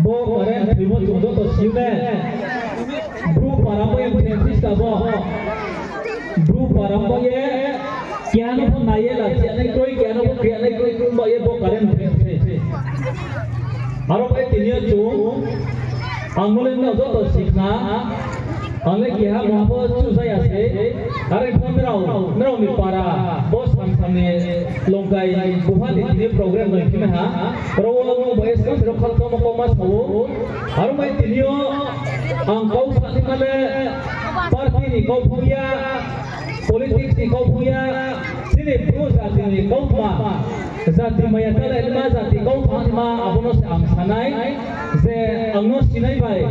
bo karen primo jodo to siune bru paramo yang Francis kabo bru paramo ye kiano pun naye la kiano koi bo ye bo karen Francis aro pai tinia chu angole na jodo sikna angle kiha mapo chu saya se are phone merau mi para bos samne longkai buha di program noi kime ha ro boys kan ro khal ko mas ho aro pai tinio ang kau sati male parti ni kau punya politik ni kau punya sini pro zati ni kau ma zati maya kala ilma zati kau ma abono se ang sanai ze angno sinai bai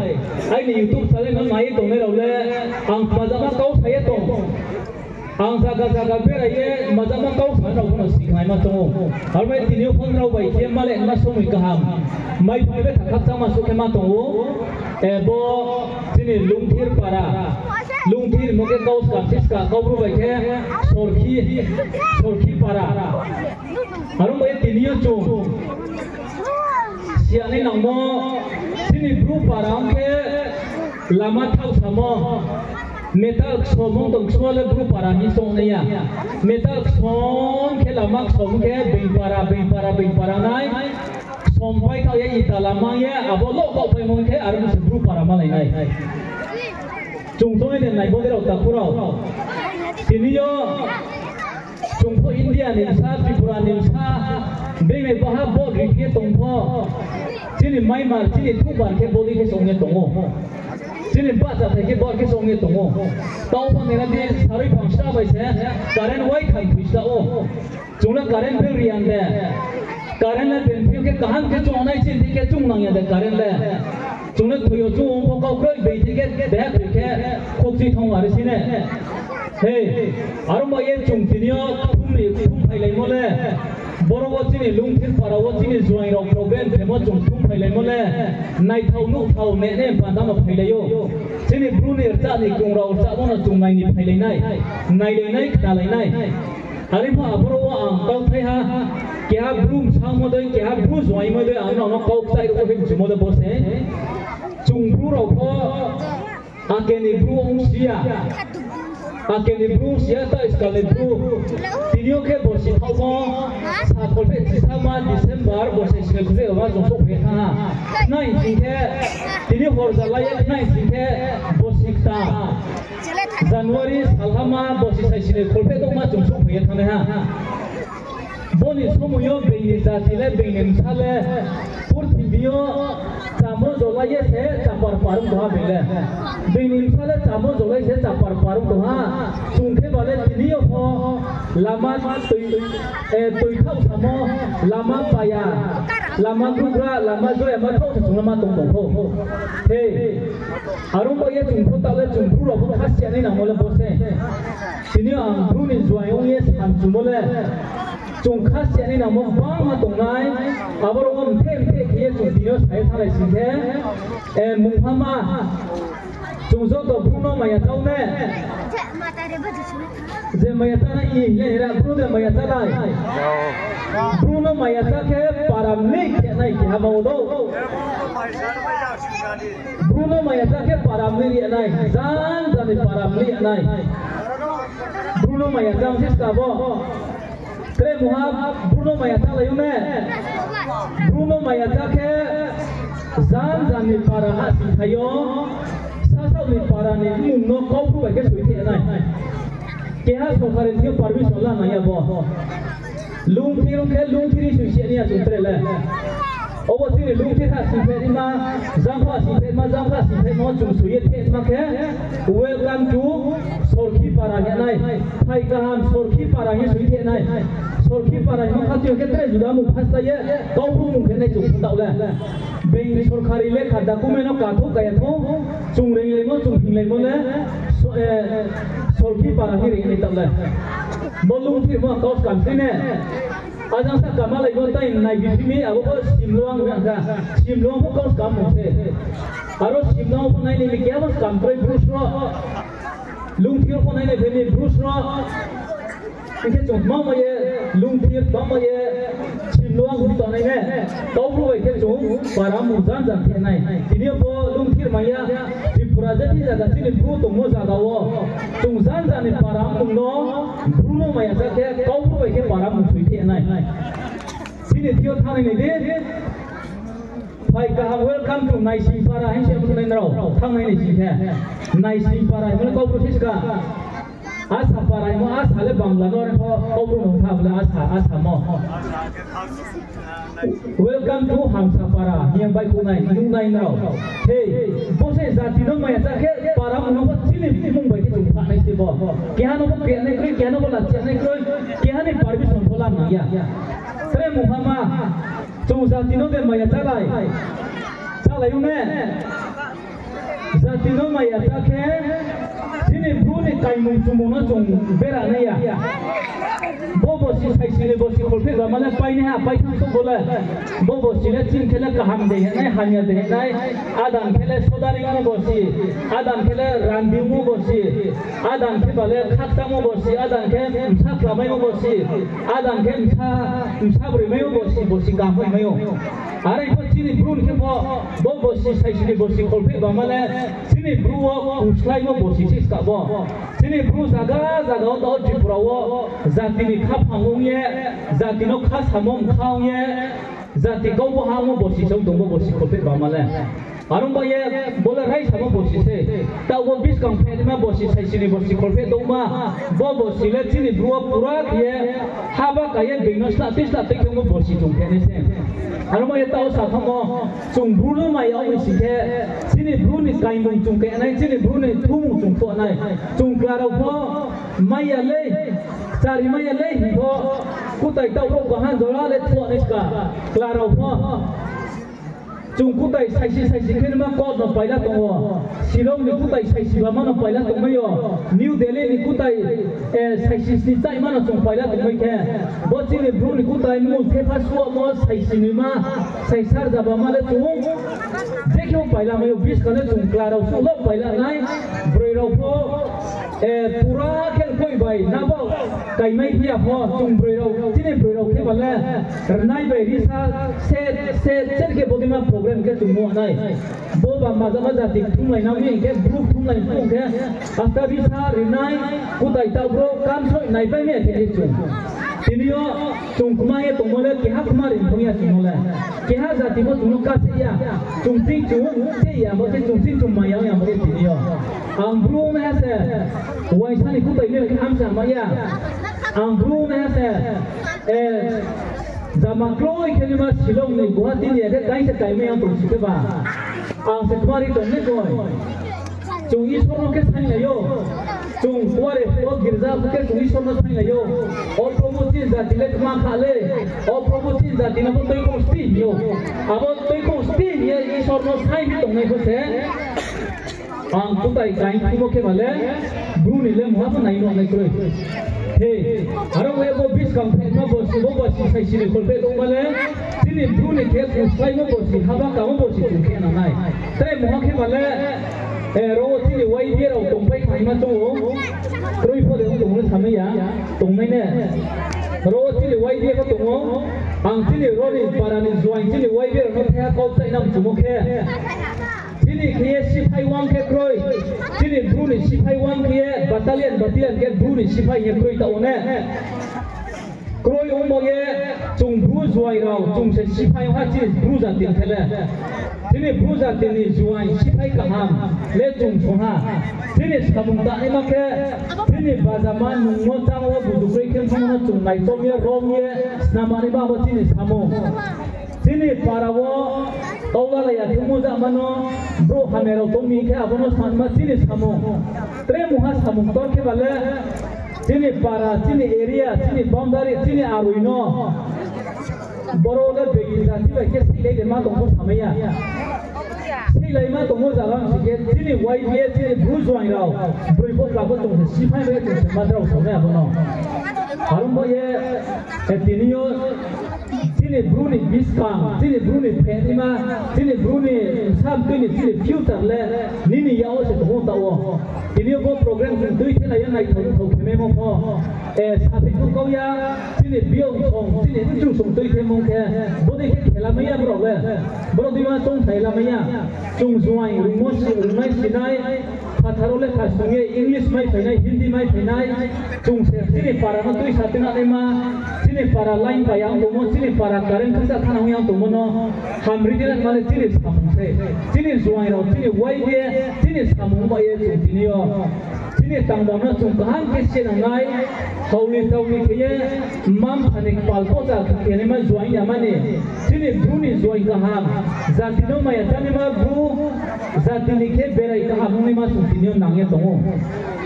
ai ni youtube chale na mai dong ne role ang pajama kau saya tong ang jaga bera ye majama kau san rau na sikhai ma tong har mai tinio phon rau bai ke male ma somoi kaham mai phebe thakak chama su ke ma tong ebo sini lungthir para lungthir moge kau kapsis ka kau ru bai ke sorki para har mai tinio chung siane nangmo sini bru parang ke lama thau samo metal somong tong smole bru parang ni song ya metal som ke lama som ke bing para nai sompai kau ye ita lama ye abolo ko pai mong ke aru se bru para malai nai chungtoi ne nai bodero takuro sini yo chungpo India ni sa Tripura ni sa bebe baha bod rike tongpo sini Myanmar sini Tuban ke bodi ke songe tongo sini baza ke bod ke songe tongo tau pa mera di sari phangsa bai se karen wai thai phisa o chungla karen phil rian de karen la ben phil ke kahan ke chonai chin ke chung nang ya de karen le chungla thoyo chung ko kau kroi bei ke de ke khokji thong ar sine hey armo ye chung tinio thum phai lai mole boro wachini lungthir para wachini join rok program themo chung thum phai lai mole nai thau nu thau ne ne pandam phai lai yo chini brunir cha ni kung rau cha bona chung nai ni phai lai nai khna lai nai hari ma boro wa ang kau thai ha kya brum sang mo doi kya bru join mo doi ang no kau sai ro him chimo de bose chung bru ro ko akeni bru ong sia akeni bru sia ta iskale bru tinio ke bosi thau sa kolpe sama Desember bosi sikle wa jong sok he tha nai singke tinio hor jala ye nai singke bosi ta January salhama bosi sai sikle kolpe to ma jong sok he tha ne ha boni somoyo beini zatile beinen sale purti bio chamo jola ye se chapar parum doha bele beinin sale chamo jola se chapar parum doha chungke bale tinio ho lama tui khau samo lama paya lama gugra lama joya ma khau chung lama tong tong ho he arum bo ye chung pho tale chung ru ro khas che ni na mole bose tinio ang bru ni joyong ye sam chumole chung khas che ni na mo ba ma tong nai aboro om them the ye chung tinio sai tha lai sin the mung phama chung zo to bruno maya tau ne je maya ta na i le ra bruno maya ta lai bruno maya ta ke param ni ke nai ke ha mo do bruno maya ta ke param ni nai zan zan param ni nai bruno maya ta sis ka bo tre muha bruno maya ta layu ne bruno maya ta ke zan zan ni para ha si thayo sa sa ni para ni mung no kau pu ba ke sui the nai ke ha so khare thi permission la na ya bo lung thiri sui si ni a chung tre le obo thiri lung thiri ha si phe ma jang pha si phe no chung sui the ma ke welcome to sorki para ya nai thai ka ham sorki para hi sui the nai sorki para hi kha ti ke tre juda mu phasta ye kau pu mu ke nai chung dau le bein sorkari le kha document ka thu ka ya thu chung rei le mo chung phing le mo le sorki para hi ri ni tam le bolung thi mo kaus kan ne ajang sa kamal ai gon tai nai bi mi abo ko simluang ko kaus kam mo the aro simluang ko nai ni mi kya bos kam koi brush ro lung thi ko nai le be ni brush ro ke chung ma ye lung thi ba ma ye luang kita ni kau perlu ikut jom para muzan jam kenai ini apa lungkir maya di project ini jaga sini bro tunggu jaga wo tungzan jani para tungno bruno maya jaga kau perlu ikut para muzui kenai sini dia thang ini deh Baik, welcome to Naisipara. Ini siapa yang tahu? Thang ini sih Naisipara. Mana kau proses ka? Asa para ini asa le Bangla orang kau belum tahu le asa mau. Welcome to Hamsapara. Yang baik kunai, nung nai tahu. Hey, proses jati nong maya tak para menopot sini mung baik jumpa nai sebo. Kian nopo kian nekri, kian nopo lacak nekri, kian ni parvis nontolan ya. Saya Muhammad. Jom zatino de maya calai une zatino maya take sini bruni kaimung cumuna jong bera naya bobo si sai sini bosi kolpe gamala paine ha pai thang so bola bobo sile chin khela kaham de nai hanya de nai adan khele sodari mo bosi adan khele randi mo bosi adan khe bale khakta mo bosi adan khe msa klamai mo bosi adan khe msa bri mo bosi gamai mo are ko sini brun khe bobo si sai sini bosi kolpe gamala sini bruwa uslai mo bosi sis ka bo sini bru jaga to tripura wo zatini khap hangongye zatino khas hamom khawye zati go bo hango bosi song dongbo bosi kolpe gamala arung ba ye bola rai sama bosi se ta wo bis kam phe ma bosi sai sini bosi kolpe doma bo bosi le sini bruwa pura ye haba ka ye bingnos la tis la te kyo bosi jong phe ne se arung ba ye ta sa khamo jong bruno ma yaw ni si ke sini bruni kai mong jong ke nai sini bruni thumung jong to nai jong klarau pho maya le cari maya le hi pho kutai tau ro ka han zola le thua ne ka klarau pho Jung kutai sai si kena mak kau nak pilot tunggu, Shillong ni kutai sai si mana pilot tunggu yo, New Delhi ni kutai sai si tai mana jung pilot tunggu ke, Bos ni bro ni kutai mu sepas suap mu sai si ni ma, sai sar jaba mana jung, Dekyo pilot mayu bis kana jung klarau sulo pilot nai, Brero po, pura kel koi bai, nabo kai mai dia po jung brero, sini brero ke bala, Nai bai risa set ke bodi ma program ke tumu nai bo ba maza tik tum lai nawi ke group tum lai tum ke asta bisa rinai kutai ta bro kam so nai bai me ke chung tinio chung kuma ye tumole ke ha kuma rin punya tumole ke ha jati bo tumu ka se ya chung ting chung se ya bo se chung ting chung ma ya mo tinio ang bro me se wai sani kutai me ke am sa ma ya ang bro me se Zaman kloi ke lima Shillong ni Guwahati ni ada kai se kai me yang terus ke ba, ang se kemari tu ni koi, cung isor ke sain layo, cung kuare kuat girza ke cung isor no sain layo, or promosi zati le kema khale, or promosi zati na bo toi ko sti yo, abo toi ko sti ye isor no sain tu ni ko se, ang kutai kai kumo ke bale, bruni le muha pun naik no naik koi. Hey, arang we bo bis kam phe ma bosi bo bosi sai sini kolpe dong bale sini bruni ke usai mo bosi haba ka mo bosi chu ke na nai tre mo ke bale ro sini wai dia ro tong pai khai ma chu kroi pho de tong le samai ya tong nai ne ro sini wai dia ko tong ang sini ro ni para ni join sini wai dia ro kha ko sai nam chu mo ke sini kye sipai wang ke kroi sini bruni sipai wang kye battalion ke bruni sipai ye kroi ta one kroi mo ye chung bru zuai rao chung se sipai ha chi bru za tin khele sini bru za tin ni zuai sipai ka ham le chung soha sini samung ta ni ma ke sini bazaman mung mo ta mo bu du kroi kem phang chung nai tom ye rom ye namani ba bo sini samung sini parawo Tawala ya tumu zamano bro hamero tomi ke abono sanma sini samo tre muha samo tor ke bale sini para sini area sini boundary sini aruino boroga begi jati ba ke sile de ma tomo samaya sile ma tomo zalam sike sini YBA sini bruzwai rao bribo klabo tomo sipai be to madrau samaya abono harumbo ye etinio Sini Bruni Biskang, sini Bruni Penima, sini Bruni sam tu ni sini future le ni yao se tu tahu ini go program tu itu lah yang naik tu memang po sahabat tu kau ya sini biong song sini tu song tu itu mungkin boleh ke kelama ya bro le bro di mana song saya lama ya song zuai rumah sinai Patharole kasungye English mai penai Hindi mai penai chung se sini para no tui satina lema sini para line pa yang tomo sini para current kasa thana yang tomo no hamri dilan male sini samung se sini zuai ro sini wai ye sini samung ba ye sini yo sini tangbang no chung kahang kese na ngai hauli ke mam phanik palpo ta kene ma zuai ya mane sini bruni zuai kahang zatino ma ya tani ma bru zatini ke berai kahang ni ma Tinyo nangye tongo,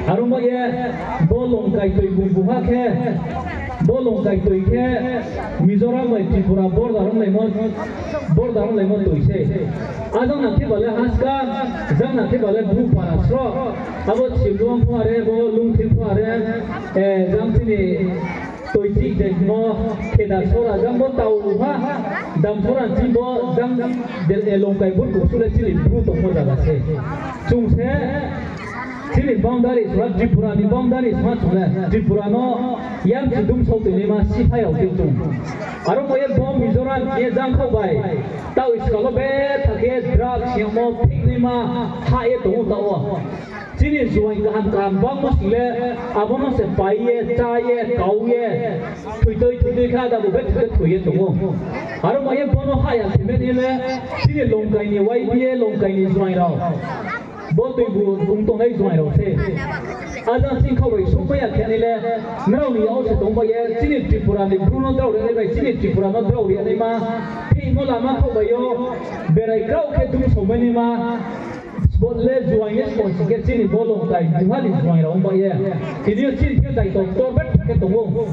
arumba ye bolong kai toi bumbuha ke, bolong kai toi ke, Mizoram mai Tripura bordarong lemo toi se, adang nanti bale haska, zang nanti bale bru parasro, abo chibluang puare, bo lungtil puare, zang sini toi cik dek mo kedar sora, zang bo tau ha, dam sora cibo zang del elong kai bur kusule cili bru tongo jaga se. Chung se sini boundary surat Tripura ni boundary surat sudah Tripura no yang sedum satu ni masih payah untuk arum moye bom Mizoram ye jang kau bay tahu iskalo be thake drugs yang mau pik ni ma haye tu tahu sini zuai kahan bang masile abang se paye caye kau ye tui kada buat tui ye tu arum moye bono haye semen ni le sini longkai ni wai ye longkai ni zuai rau Both people don't like to say. I don't think how it's so bad. Can now we also don't buy a city Tripura, the Bruno Dow, and I city Tripura, not Dow, and Emma, people are not over you, but I can do so many ma. But let's do I get in ball of time. You had it right on by air. Did you see that doctor? But get the wall.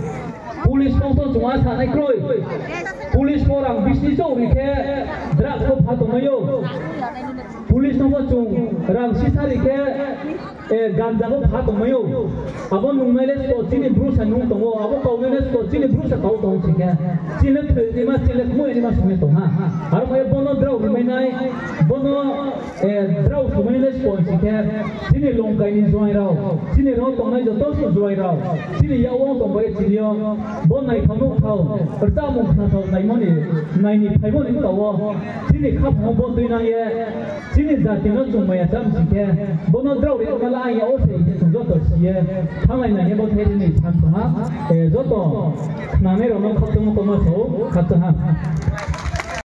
Police photos to us and I cry. Police for our business over here. Drug for Patomayo. Police number 2 Ram Sisari ke Ganja ko Patomayo. Abo Numeles ko sini Bruce and Nuntongo. Abo Kaumeles ko sini Bruce kau tahu sih ke. Sini mo ini mas sumeto ha. Harus saya bono draw menai bono draw sumeles ko sih ke. Sini longkai ni zuai rau. Sini rau tongai jodoh so zuai rau. Sini ya uang tongai sini yo. Bon nai kamu kau. Pertama kena tahu nai moni nai ni paymo ni tahu. Sini kap bon tu nai ye. Sini zati no cuma ya jam sih ke. Bono draw ni kalau ayah ose ini jodoh sih ye. Kamai nai bon hari ni sampai ha. Jodoh. Nama orang kau temu kau masuk kata ha.